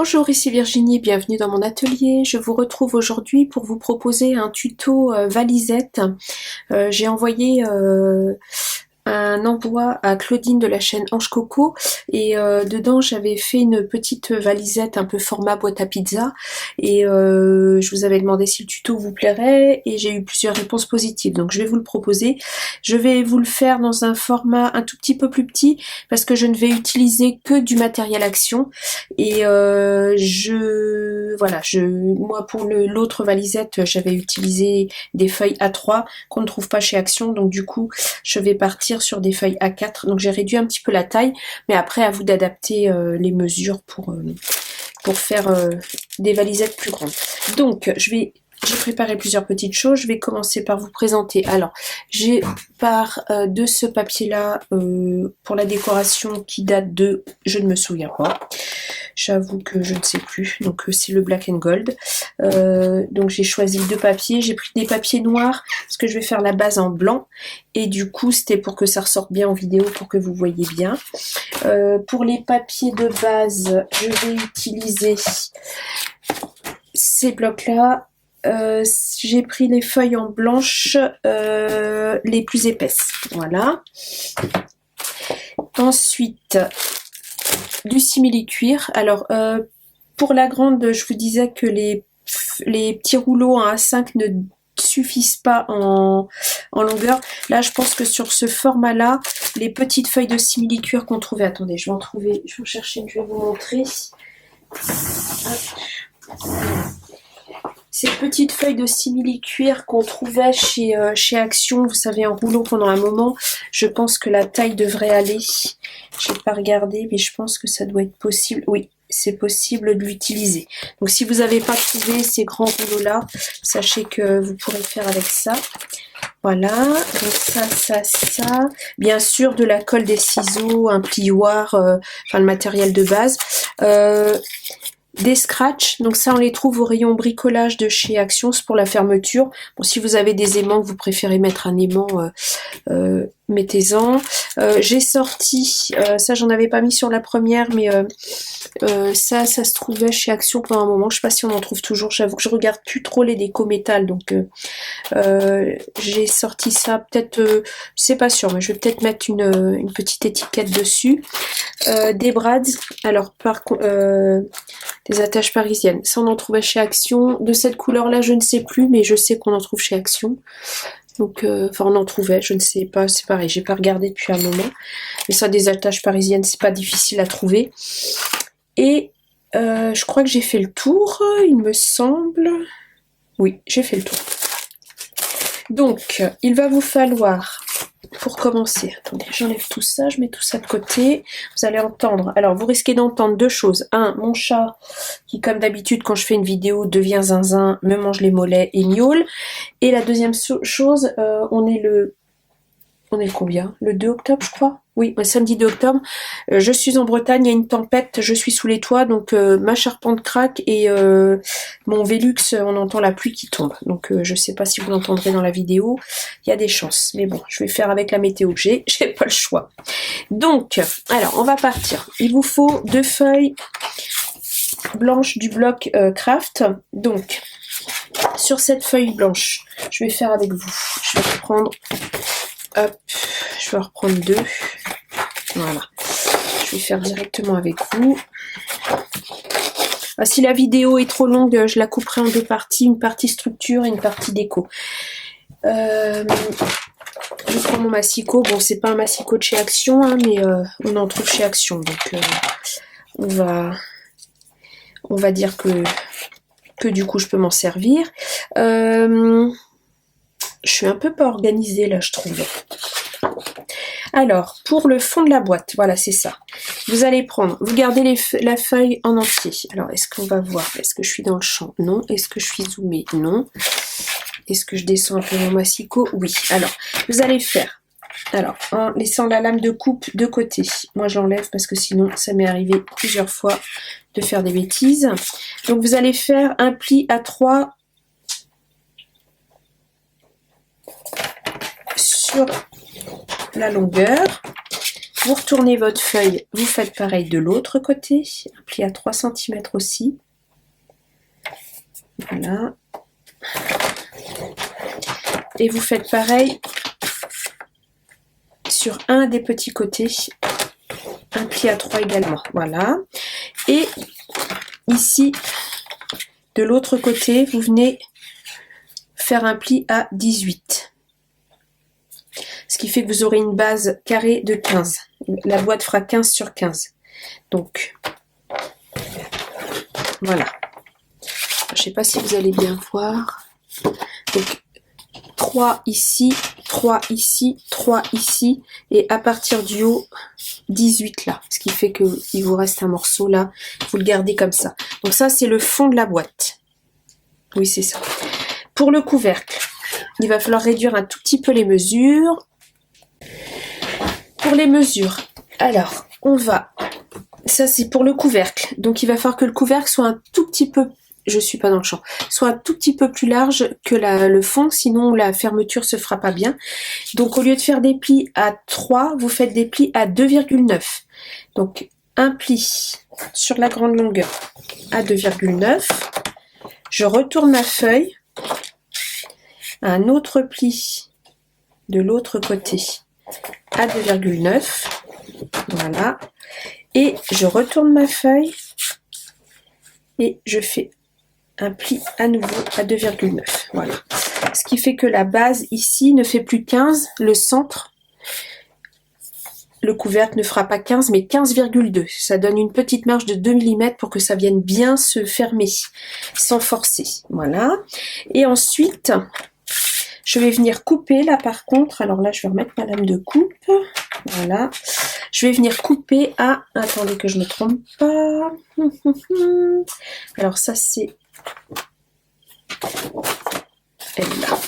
Bonjour, ici Virginie, bienvenue dans mon atelier. Je vous retrouve aujourd'hui pour vous proposer un tuto valisette. J'ai envoyé un envoi à Claudine de la chaîne Ange Coco et dedans j'avais fait une petite valisette un peu format boîte à pizza et je vous avais demandé si le tuto vous plairait et j'ai eu plusieurs réponses positives, donc je vais vous le proposer. Je vais vous le faire dans un format un tout petit peu plus petit parce que je ne vais utiliser que du matériel action et moi pour l'autre valisette j'avais utilisé des feuilles A3 qu'on ne trouve pas chez Action, donc du coup je vais partir sur des feuilles A4, donc j'ai réduit un petit peu la taille, mais après à vous d'adapter les mesures pour faire des valisettes plus grandes. Donc j'ai préparé plusieurs petites choses, je vais commencer par vous présenter. Alors j'ai de ce papier là pour la décoration qui date de, je ne me souviens pas, j'avoue que je ne sais plus, donc c'est le Black and Gold. Donc j'ai choisi deux papiers, j'ai pris des papiers noirs parce que je vais faire la base en blanc et du coup c'était pour que ça ressorte bien en vidéo, pour que vous voyez bien. Pour les papiers de base, je vais utiliser ces blocs là. J'ai pris les feuilles en blanche les plus épaisses, voilà. Ensuite du simili-cuir. Alors pour la grande, je vous disais que les petits rouleaux en A5 ne suffisent pas en longueur. Là je pense que sur ce format là, les petites feuilles de simili-cuir qu'on trouvait, attendez je vais en trouver, je vais en chercher une, je vais vous montrer. Ces petites feuilles de simili-cuir qu'on trouvait chez Action, vous savez, en rouleau pendant un moment, je pense que la taille devrait aller. Je n'ai pas regardé, mais je pense que ça doit être possible. Oui, c'est possible de l'utiliser. Donc si vous n'avez pas trouvé ces grands rouleaux-là, sachez que vous pourrez faire avec ça. Voilà, donc ça. Bien sûr, de la colle, des ciseaux, un plioir, enfin le matériel de base. Des scratchs, donc ça on les trouve au rayon bricolage de chez Action, c'est pour la fermeture. Bon, si vous avez des aimants que vous préférez mettre un aimant, mettez-en. J'ai sorti, ça j'en avais pas mis sur la première, mais ça se trouvait chez Action pendant un moment, je sais pas si on en trouve toujours, j'avoue que je regarde plus trop les déco métal, donc j'ai sorti ça, peut-être, c'est pas sûr, mais je vais peut-être mettre une petite étiquette dessus. Des brads, alors par contre des attaches parisiennes, ça on en trouvait chez Action, de cette couleur là je ne sais plus, mais je sais qu'on en trouve chez Action, donc enfin on en trouvait, je ne sais pas, c'est pareil, j'ai pas regardé depuis un moment, mais ça des attaches parisiennes c'est pas difficile à trouver. Et je crois que j'ai fait le tour, il me semble, oui j'ai fait le tour. Donc il va vous falloir, pour commencer, attendez, j'enlève tout ça, je mets tout ça de côté. Vous allez entendre, alors vous risquez d'entendre deux choses. Un, mon chat qui comme d'habitude quand je fais une vidéo devient zinzin, me mange les mollets et miaule. Et la deuxième chose, on est le combien? Le 2 octobre je crois. Oui, samedi 2 octobre. Je suis en Bretagne, il y a une tempête, je suis sous les toits, donc ma charpente craque et mon Velux, on entend la pluie qui tombe. Donc je sais pas si vous l'entendrez dans la vidéo, il y a des chances. Mais bon, je vais faire avec la météo que j'ai pas le choix. Donc, alors on va partir. Il vous faut deux feuilles blanches du bloc Craft. Donc, sur cette feuille blanche, je vais faire avec vous. Je vais reprendre, hop, je vais en reprendre deux. Voilà, je vais faire directement avec vous. Si la vidéo est trop longue, je la couperai en deux parties, une partie structure et une partie déco. Je prends mon massicot, bon c'est pas un massicot de chez Action, hein, mais on en trouve chez Action, donc on va dire que du coup je peux m'en servir. Je suis un peu pas organisée là, je trouve. Alors, pour le fond de la boîte, voilà, c'est ça. Vous allez prendre, vous gardez la feuille en entier. Alors, est-ce qu'on va voir? Est-ce que je suis dans le champ? Non. Est-ce que je suis zoomée? Non. Est-ce que je descends un peu mon massicot? Oui. Alors, vous allez faire, alors, en laissant la lame de coupe de côté. Moi, j'enlève parce que sinon, ça m'est arrivé plusieurs fois de faire des bêtises. Donc, vous allez faire un pli à 3 sur la longueur. Vous retournez votre feuille, vous faites pareil de l'autre côté, un pli à 3 cm aussi. Voilà. Et vous faites pareil sur un des petits côtés, un pli à 3 également. Voilà. Et ici, de l'autre côté, vous venez faire un pli à 18. Ce qui fait que vous aurez une base carrée de 15. La boîte fera 15 sur 15. Donc, voilà. Je ne sais pas si vous allez bien voir. Donc, 3 ici, 3 ici, 3 ici. Et à partir du haut, 18 là. Ce qui fait qu'il vous reste un morceau là. Vous le gardez comme ça. Donc ça, c'est le fond de la boîte. Oui, c'est ça. Pour le couvercle, il va falloir réduire un tout petit peu les mesures. Pour les mesures, alors, on va... Ça, c'est pour le couvercle. Donc, il va falloir que le couvercle soit un tout petit peu... Je suis pas dans le champ. Soit un tout petit peu plus large que le fond, sinon la fermeture se fera pas bien. Donc, au lieu de faire des plis à 3, vous faites des plis à 2,9. Donc, un pli sur la grande longueur à 2,9. Je retourne ma feuille. Un autre pli de l'autre côté à 2,9. Voilà. Et je retourne ma feuille et je fais un pli à nouveau à 2,9. Voilà. Ce qui fait que la base ici ne fait plus 15, le centre, le couvercle ne fera pas 15 mais 15,2. Ça donne une petite marge de 2 mm pour que ça vienne bien se fermer sans forcer. Voilà. Et ensuite, je vais venir couper là par contre. Alors là, je vais remettre ma lame de coupe. Voilà. Je vais venir couper à... Attendez que je ne me trompe pas. Alors ça, c'est... Elle-là.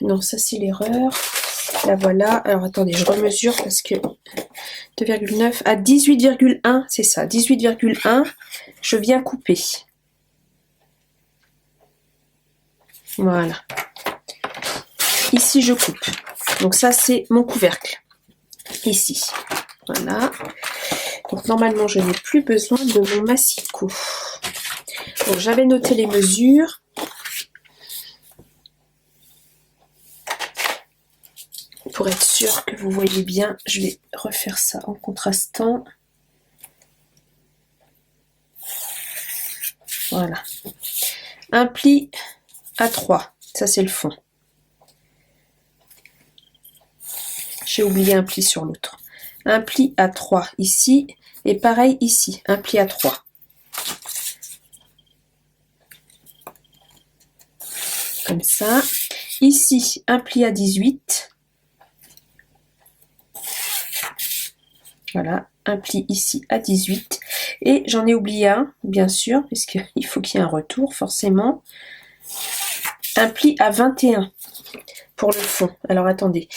Non, ça, c'est l'erreur. Là, voilà. Alors attendez, je remesure parce que... 2,9 à 18,1, c'est ça. 18,1, je viens couper. Voilà. Ici, je coupe. Donc ça, c'est mon couvercle. Ici. Voilà. Donc normalement, je n'ai plus besoin de mon massicot. Donc j'avais noté les mesures. Pour être sûr que vous voyez bien, je vais refaire ça en contrastant. Voilà. Un pli à 3. Ça, c'est le fond. J'ai oublié un pli sur l'autre. Un pli à 3 ici. Et pareil ici. Un pli à 3. Comme ça. Ici, un pli à 18. Voilà. Un pli ici à 18. Et j'en ai oublié un, bien sûr, puisqu'il faut qu'il y ait un retour, forcément. Un pli à 21 pour le fond. Alors, attendez.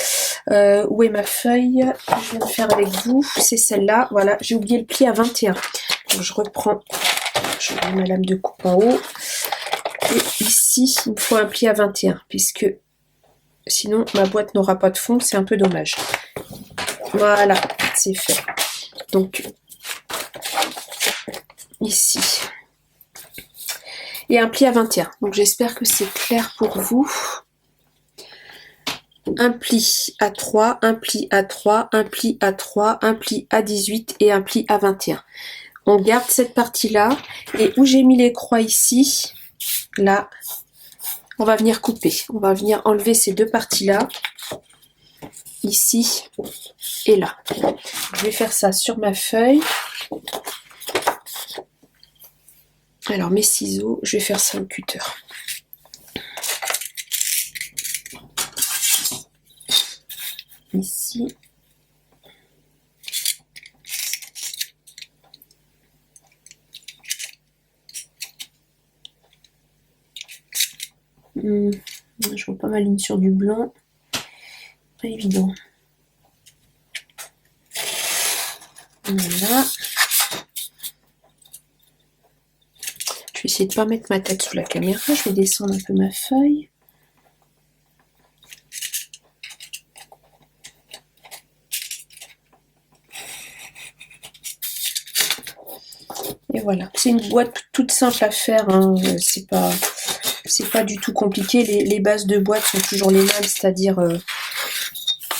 Où est ma feuille? Je viens de faire avec vous. C'est celle-là. Voilà, j'ai oublié le pli à 21. Donc, je reprends. Je mets ma lame de coupe en haut. Et ici, il me faut un pli à 21, puisque sinon, ma boîte n'aura pas de fond. C'est un peu dommage. Voilà, c'est fait. Donc, ici. Et un pli à 21. Donc, j'espère que c'est clair pour vous. Un pli à 3, un pli à 3, un pli à 3, un pli à 18 et un pli à 21. On garde cette partie-là. Et où j'ai mis les croix ici, là, on va venir couper. On va venir enlever ces deux parties-là. Ici et là. Je vais faire ça sur ma feuille. Alors mes ciseaux, je vais faire ça au cutter. Ici. Je vois pas ma ligne sur du blanc. Pas évident. Voilà. Je vais essayer de ne pas mettre ma tête sous la caméra. Je vais descendre un peu ma feuille. Mais voilà, c'est une boîte toute simple à faire, hein. C'est pas du tout compliqué. Les bases de boîte sont toujours les mêmes, c'est-à-dire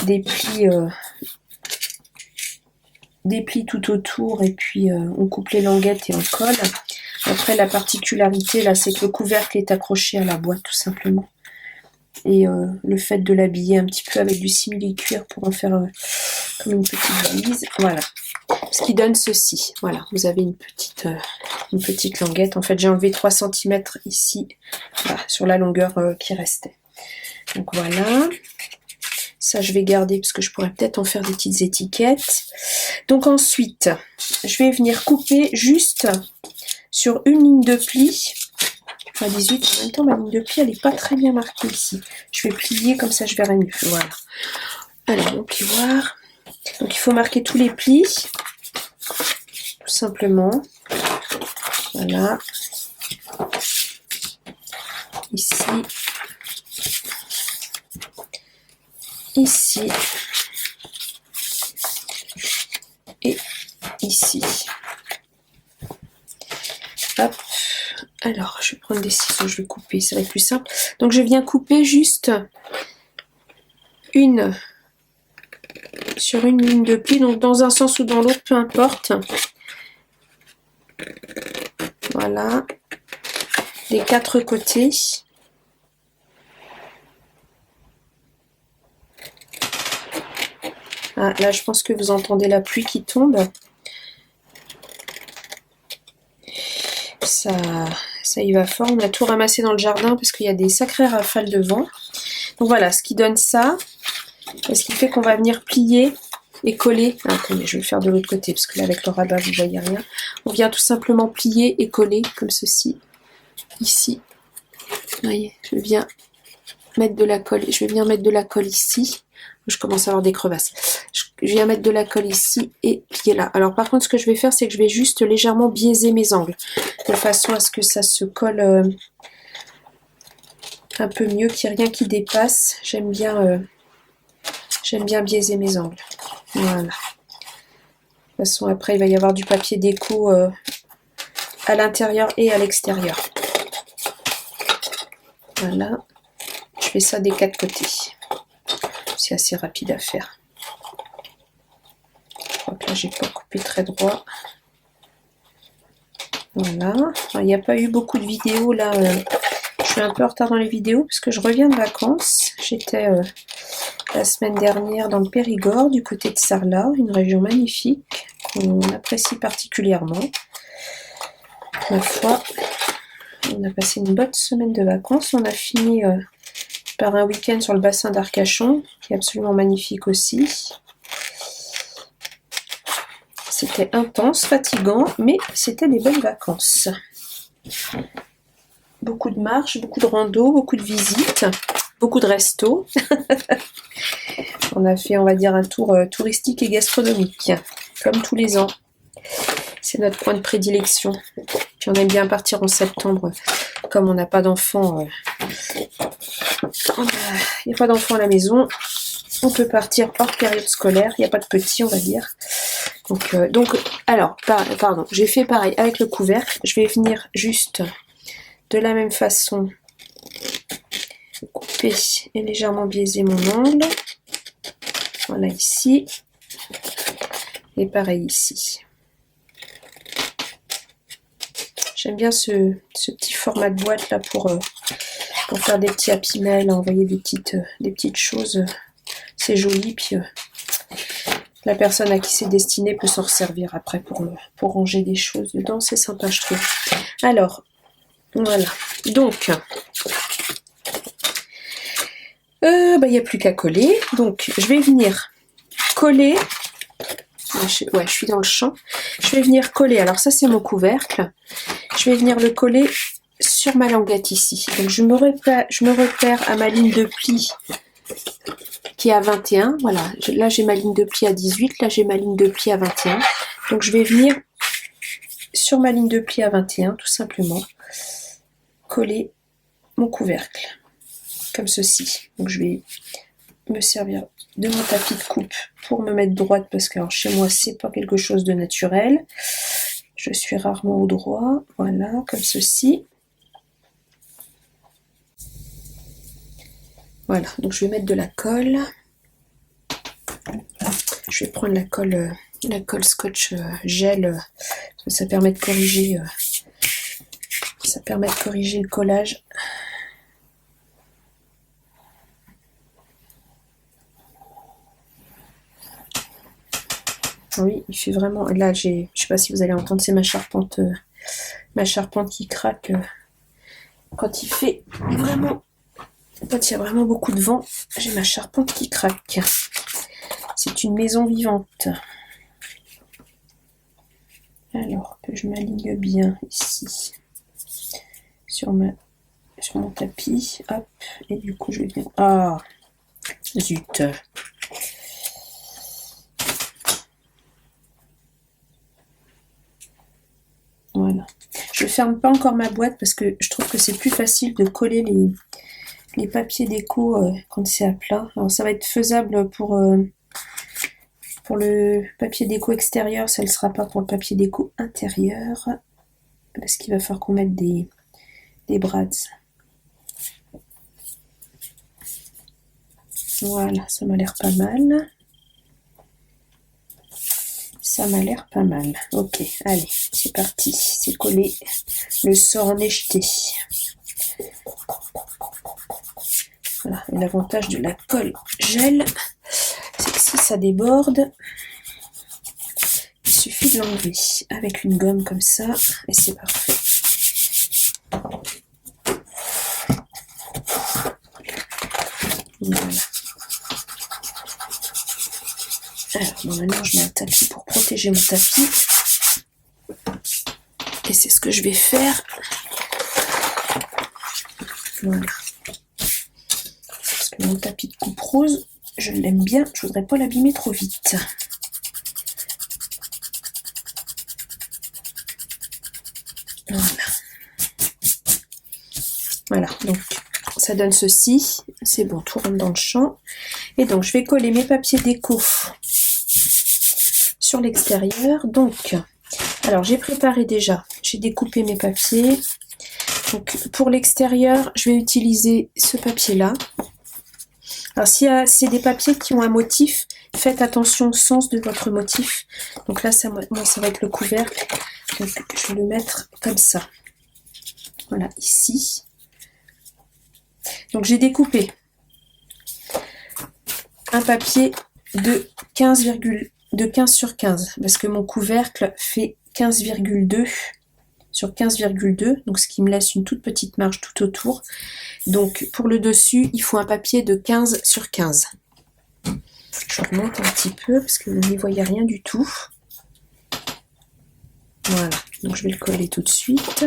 des plis tout autour, et puis on coupe les languettes et on colle. Après, la particularité là, c'est que le couvercle est accroché à la boîte tout simplement. Et le fait de l'habiller un petit peu avec du simili-cuir pour en faire comme une petite valise, voilà. Ce qui donne ceci, voilà, vous avez une petite languette. En fait, j'ai enlevé 3 cm ici, voilà, sur la longueur qui restait. Donc voilà, ça je vais garder parce que je pourrais peut-être en faire des petites étiquettes. Donc ensuite, je vais venir couper juste sur une ligne de pli. Enfin 18, en même temps ma ligne de pli elle n'est pas très bien marquée ici. Je vais plier comme ça je verrai mieux. Voilà. Alors mon plioir. Donc il faut marquer tous les plis. Tout simplement. Voilà. Ici. Ici. Et ici. Hop. Alors, je vais prendre des ciseaux, je vais couper, ça va être plus simple. Donc, je viens couper juste sur une ligne de pli, donc dans un sens ou dans l'autre, peu importe. Voilà. Les 4 côtés. Ah, là, je pense que vous entendez la pluie qui tombe. Ça y va fort. On a tout ramassé dans le jardin parce qu'il y a des sacrées rafales de vent. Donc voilà, ce qui donne ça. Et ce qui fait qu'on va venir plier et coller. Ah, attendez, je vais le faire de l'autre côté parce que là, avec le rabat, vous ne voyez rien. On vient tout simplement plier et coller comme ceci. Ici. Vous voyez, je viens mettre de la colle. Je vais venir mettre de la colle ici. Je commence à avoir des crevasses. Je viens mettre de la colle ici et plier là. Alors par contre, ce que je vais faire, c'est que je vais juste légèrement biaiser mes angles. De façon à ce que ça se colle un peu mieux, qu'il n'y ait rien qui dépasse. J'aime bien biaiser mes angles. Voilà. De toute façon, après, il va y avoir du papier déco à l'intérieur et à l'extérieur. Voilà. Je fais ça des 4 côtés. C'est assez rapide à faire. Je crois que là, j'ai pas coupé très droit. Voilà. Alors, il n'y a pas eu beaucoup de vidéos là. Je suis un peu en retard dans les vidéos parce que je reviens de vacances. J'étais la semaine dernière dans le Périgord, du côté de Sarlat, une région magnifique qu'on apprécie particulièrement. Ma foi, on a passé une bonne semaine de vacances. On a fini par un week-end sur le bassin d'Arcachon, qui est absolument magnifique aussi. C'était intense, fatigant, mais c'était des bonnes vacances. Beaucoup de marches, beaucoup de rando, beaucoup de visites, beaucoup de restos. On a fait, on va dire, un tour touristique et gastronomique, comme tous les ans. C'est notre point de prédilection. Puis on aime bien partir en septembre, comme on n'a pas d'enfants. Il n'y a pas d'enfants à la maison. On peut partir hors période scolaire. Il n'y a pas de petits, on va dire. Donc alors, pardon, j'ai fait pareil avec le couvercle. Je vais venir juste de la même façon couper et légèrement biaiser mon angle. Voilà ici. Et pareil ici. J'aime bien ce petit format de boîte là pour faire des petits happy mail, envoyer des petites choses. C'est joli, puis la personne à qui c'est destiné peut s'en resservir après pour ranger des choses dedans. C'est sympa, je trouve. Alors, voilà. Donc, il n'y a plus qu'à coller. Donc, je vais venir coller. Ouais, je suis dans le champ. Je vais venir coller. Alors ça, c'est mon couvercle. Je vais venir le coller sur ma languette ici. Donc, je me repère à ma ligne de pli qui est à 21. Voilà. Là, j'ai ma ligne de pli à 18. Là, j'ai ma ligne de pli à 21. Donc, je vais venir sur ma ligne de pli à 21, tout simplement, coller mon couvercle. Comme ceci. Donc, je vais me servir de mon tapis de coupe pour me mettre droite parce que alors, chez moi c'est pas quelque chose de naturel. Je suis rarement au droit, voilà, comme ceci. Voilà, donc je vais mettre de la colle. Je vais prendre la colle scotch gel, parce que ça permet de corriger, le collage. Oui, il fait vraiment. Là, je sais pas si vous allez entendre, c'est ma charpente qui craque quand il fait vraiment. Quand il y a vraiment beaucoup de vent, j'ai ma charpente qui craque. C'est une maison vivante. Alors que je m'aligne bien ici sur mon tapis. Hop, et du coup je viens. Ah, zut. Voilà. Je ferme pas encore ma boîte parce que je trouve que c'est plus facile de coller les papiers déco quand c'est à plat. Alors ça va être faisable pour le papier déco extérieur, ça ne le sera pas pour le papier déco intérieur parce qu'il va falloir qu'on mette des brads. Voilà, ça m'a l'air pas mal. Ça m'a l'air pas mal. Ok, allez, c'est parti. C'est collé. Le sort en est jeté. Voilà, et l'avantage de la colle gel, c'est que si ça déborde, il suffit de l'enlever avec une gomme comme ça, et c'est parfait. Voilà. Alors, bon, maintenant, je mets un tapis pour protéger mon tapis. Et c'est ce que je vais faire. Voilà. Parce que mon tapis de coupe rose, je l'aime bien. Je voudrais pas l'abîmer trop vite. Voilà. Voilà, donc ça donne ceci. C'est bon, tout rentre dans le champ. Et donc, je vais coller mes papiers déco sur l'extérieur. Donc, alors j'ai préparé déjà, j'ai découpé mes papiers. Donc, pour l'extérieur, je vais utiliser ce papier-là. Alors, si c'est des papiers qui ont un motif, faites attention au sens de votre motif. Donc là, moi, ça va être le couvercle. Donc, je vais le mettre comme ça. Voilà, ici. Donc, j'ai découpé un papier de 15 sur 15 parce que mon couvercle fait 15,2 sur 15,2, donc ce qui me laisse une toute petite marge tout autour. Donc pour le dessus, il faut un papier de 15 sur 15. Je remonte un petit peu parce que vous n'y voyez rien du tout. Voilà, donc je vais le coller tout de suite.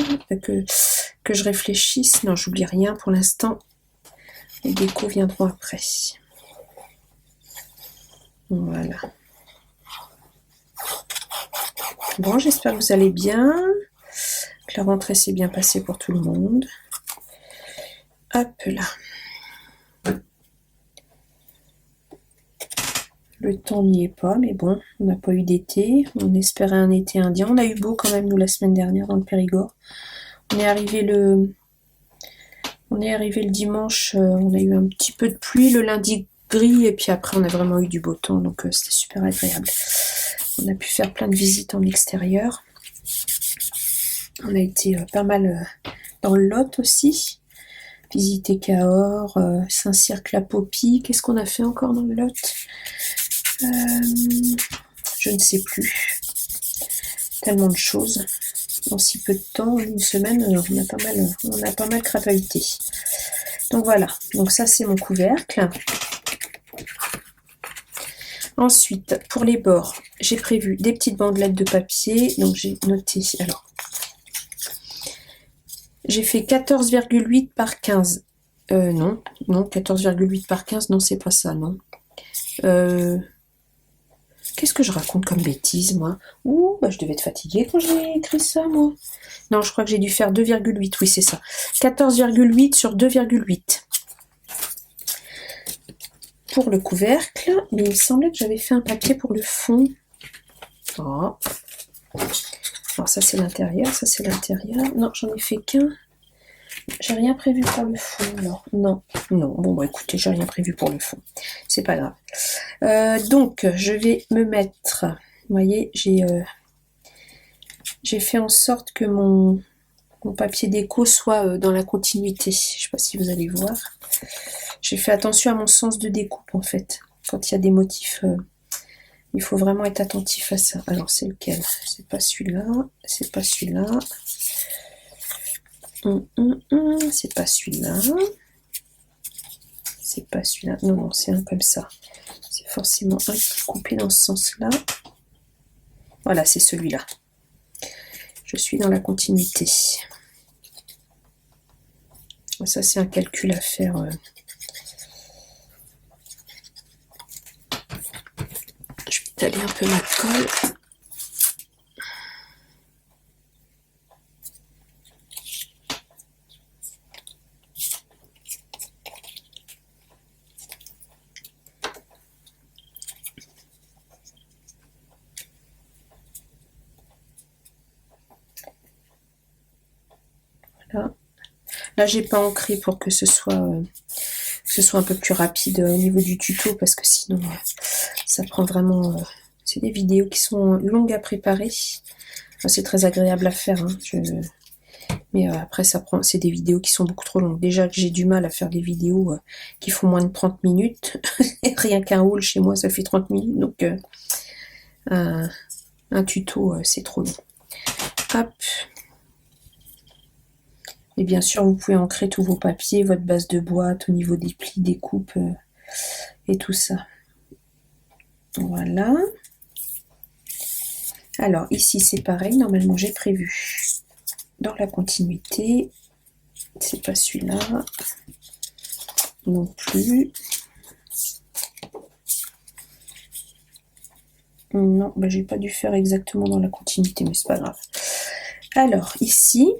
Que je réfléchisse. Non, j'oublie rien pour l'instant. Les décos viendront après. Voilà. Bon, j'espère que vous allez bien. Que la rentrée s'est bien passée pour tout le monde. Hop là. Le temps n'y est pas, mais bon, on n'a pas eu d'été. On espérait un été indien. On a eu beau quand même, nous, la semaine dernière dans le Périgord. On est arrivé le dimanche, on a eu un petit peu de pluie, le lundi gris, et puis après on a vraiment eu du beau temps, donc c'était super agréable. On a pu faire plein de visites en extérieur. On a été pas mal dans le Lot aussi. Visiter Cahors, Saint-Cirque-la-Popie. Qu'est-ce qu'on a fait encore dans le Lot ? Je ne sais plus. Tellement de choses. En si peu de temps, une semaine, on a pas mal crapahuté. Donc voilà, donc ça c'est mon couvercle. Ensuite, pour les bords, j'ai prévu des petites bandelettes de papier. Donc j'ai noté, alors, j'ai fait 14,8 par 15. Non, 14,8 par 15, non, c'est pas ça, non. Qu'est-ce que je raconte comme bêtise, moi ? Ouh, bah je devais être fatiguée quand j'ai écrit ça, moi. Non, je crois que j'ai dû faire 2,8, oui, c'est ça. 14,8 sur 2,8. Pour le couvercle, mais il me semblait que j'avais fait un papier pour le fond. Oh. Alors ça c'est l'intérieur, ça c'est l'intérieur. Non, j'en ai fait qu'un. J'ai rien prévu pour le fond, non. Non, non. Bon, bah écoutez, j'ai rien prévu pour le fond. C'est pas grave. Donc, je vais me mettre... Vous voyez, j'ai fait en sorte que mon papier déco soit dans la continuité. Je sais pas si vous allez voir. J'ai fait attention à mon sens de découpe, en fait. Quand il y a des motifs... il faut vraiment être attentif à ça. Alors, c'est lequel? C'est pas celui-là. C'est pas celui-là. C'est pas celui-là. C'est pas celui-là. Non, non, c'est un comme ça. C'est forcément un qui est coupé dans ce sens-là. Voilà, c'est celui-là. Je suis dans la continuité. Ça, c'est un calcul à faire. Je vais étaler un peu ma colle. Voilà. Là, j'ai pas ancré pour que ce soit un peu plus rapide au niveau du tuto, parce que sinon, ça prend vraiment... c'est des vidéos qui sont longues à préparer. Enfin, c'est très agréable à faire, hein. Mais après, c'est des vidéos qui sont beaucoup trop longues. Déjà que j'ai du mal à faire des vidéos qui font moins de 30 minutes. Rien qu'un haul chez moi, ça fait 30 minutes. Donc, un tuto, c'est trop long. Hop. Et bien sûr, vous pouvez ancrer tous vos papiers, votre base de boîte au niveau des plis, des coupes et tout ça. Voilà. Alors, ici, c'est pareil. Normalement, j'ai prévu dans la continuité. C'est pas celui-là. Non plus. Non, bah, j'ai pas dû faire exactement dans la continuité, mais c'est pas grave. Alors, ici...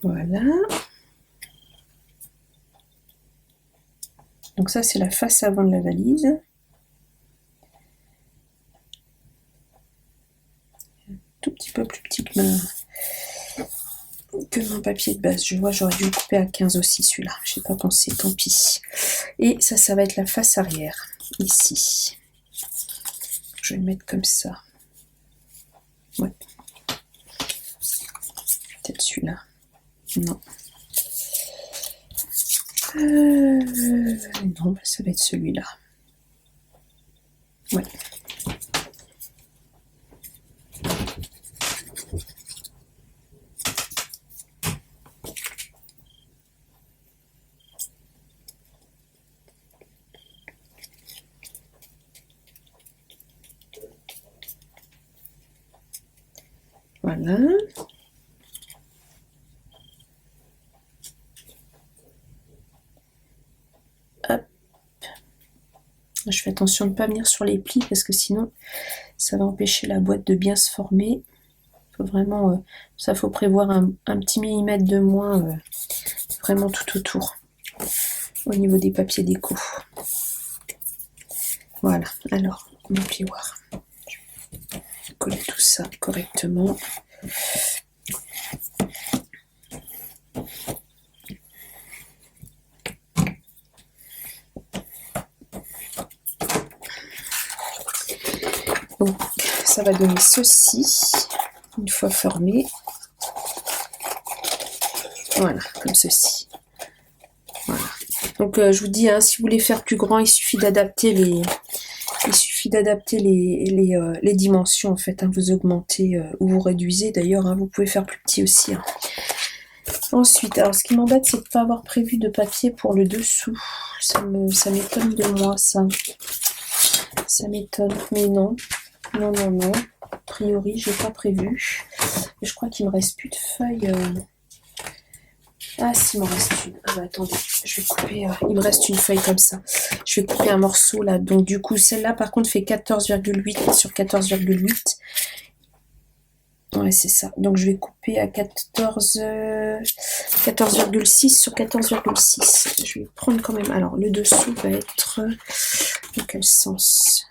Voilà. Donc ça, c'est la face avant de la valise. Un tout petit peu plus petit que mon papier de base. Je vois, j'aurais dû le couper à 15 aussi, celui-là. Je n'ai pas pensé, tant pis. Et ça va être la face arrière, ici. Je vais le mettre comme ça. Ouais. Peut-être celui-là. Non. Non, ça va être celui-là. Ouais. Voilà. Hop. Je fais attention de ne pas venir sur les plis parce que sinon ça va empêcher la boîte de bien se former. Faut vraiment, ça faut prévoir un petit millimètre de moins vraiment tout autour au niveau des papiers déco. Voilà, alors mon plioir. Je vais coller tout ça correctement. Donc ça va donner ceci une fois formé. Voilà, comme ceci. Voilà. Donc je vous dis, hein, si vous voulez faire plus grand, il suffit d'adapter les dimensions en fait. Hein, vous augmentez ou vous réduisez d'ailleurs. Hein, vous pouvez faire plus petit aussi. Hein. Ensuite, alors ce qui m'embête, c'est de ne pas avoir prévu de papier pour le dessous. Ça m'étonne de moi, ça. Ça m'étonne, mais non. Non. A priori, j'ai pas prévu. Je crois qu'il me reste plus de feuilles. Ah, s'il m'en reste une. Ah bah attendez, je vais couper. Il me reste une feuille comme ça. Je vais couper un morceau là. Donc du coup, celle-là par contre fait 14,8 sur 14,8. Ouais, c'est ça. Donc je vais couper à 14,6 sur 14,6. Je vais prendre quand même. Alors le dessous va être dans quel sens?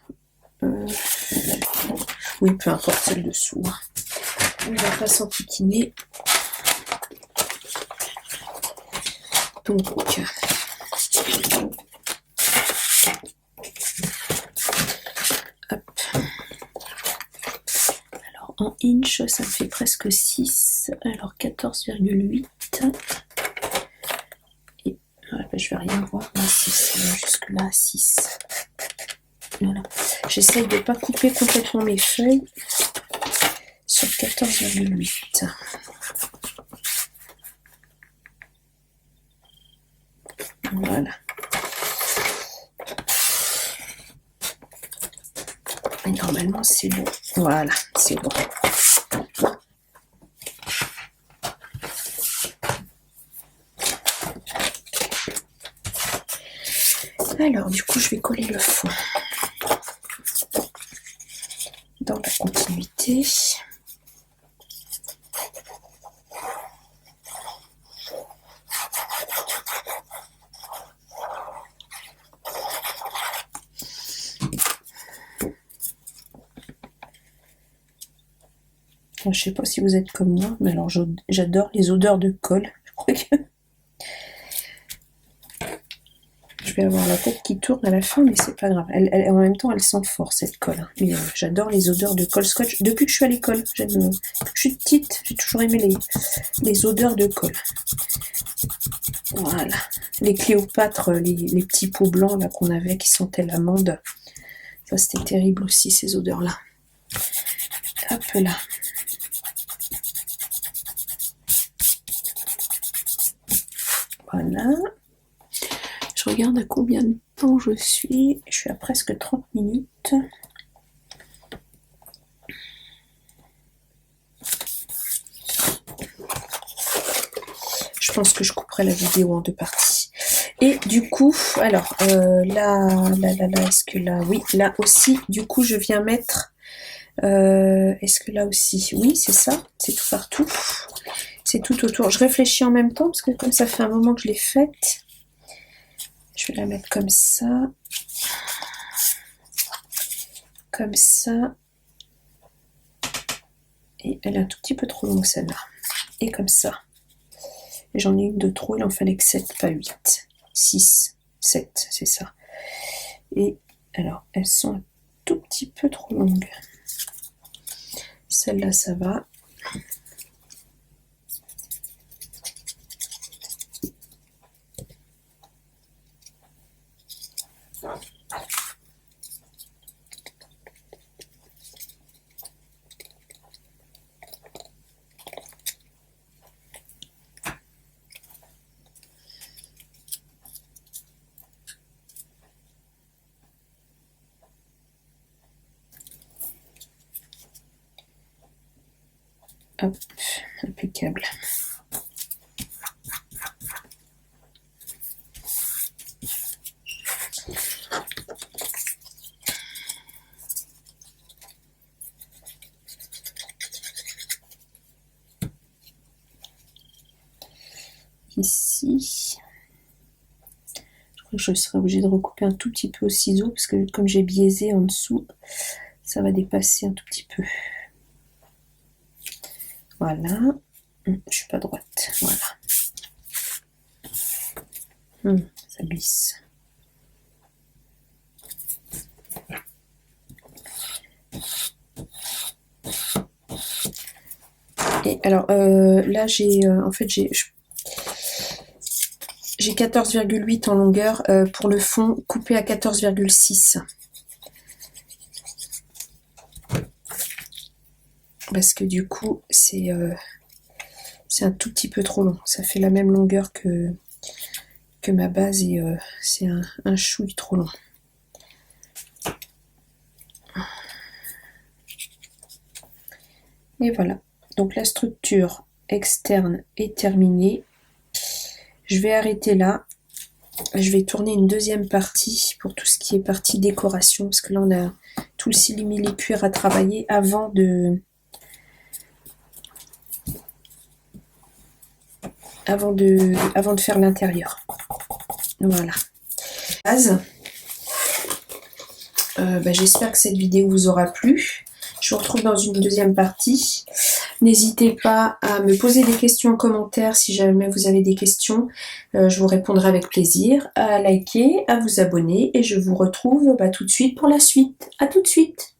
Oui, peu importe, c'est le dessous. On va pas s'enquiquiner. Donc, hop. Alors, en inch, ça me fait presque 6. Alors, 14,8. Et je vais rien voir. Là, 6. Jusque-là, 6. Voilà. J'essaye de ne pas couper complètement mes feuilles sur 14,8. Voilà. Et normalement, c'est bon. Voilà, c'est bon. Alors, du coup, je vais coller le fond dans la continuité. Je sais pas si vous êtes comme moi, mais alors j'adore les odeurs de colle. Je crois que je vais avoir la tête qui tourne à la fin, mais c'est pas grave. En même temps, elle sent fort cette colle. Mais j'adore les odeurs de colle scotch. Depuis que je suis à l'école, depuis que je suis petite, j'ai toujours aimé les odeurs de colle. Voilà. Les Cléopâtres, les petits pots blancs là qu'on avait qui sentaient l'amande. Ça, c'était terrible aussi, ces odeurs-là. Hop là. Voilà. Je regarde à combien de temps je suis. Je suis à presque 30 minutes. Je pense que je couperai la vidéo en 2 parties. Et du coup, alors, là, est-ce que là, oui, là aussi, du coup, je viens mettre, est-ce que là aussi, oui, c'est ça, c'est tout partout, c'est tout autour. Je réfléchis en même temps, parce que comme ça fait un moment que je l'ai faite, je vais la mettre comme ça, et elle est un tout petit peu trop longue celle-là, et comme ça. J'en ai une de trop, il en fallait que 7, pas 8. 6, 7, c'est ça. Et alors, elles sont un tout petit peu trop longues. Celle-là, ça va. Hop, impeccable. Ici, je crois que je serai obligée de recouper un tout petit peu au ciseau parce que comme j'ai biaisé en dessous, ça va dépasser un tout petit peu. Voilà. Je suis pas droite. Voilà. Ça glisse. Et alors là j'ai en fait j'ai 14,8 en longueur pour le fond coupé à 14,6 parce que du coup c'est un tout petit peu trop long. Ça fait la même longueur que ma base et c'est un chouille trop long. Et voilà. Donc la structure externe est terminée. Je vais arrêter là. Je vais tourner une deuxième partie pour tout ce qui est partie décoration, parce que là on a tout le simili-cuir à travailler avant de faire l'intérieur. Voilà. J'espère que cette vidéo vous aura plu. Je vous retrouve dans une deuxième partie. N'hésitez pas à me poser des questions en commentaire si jamais vous avez des questions. Je vous répondrai avec plaisir. À liker, à vous abonner et je vous retrouve tout de suite pour la suite. À tout de suite.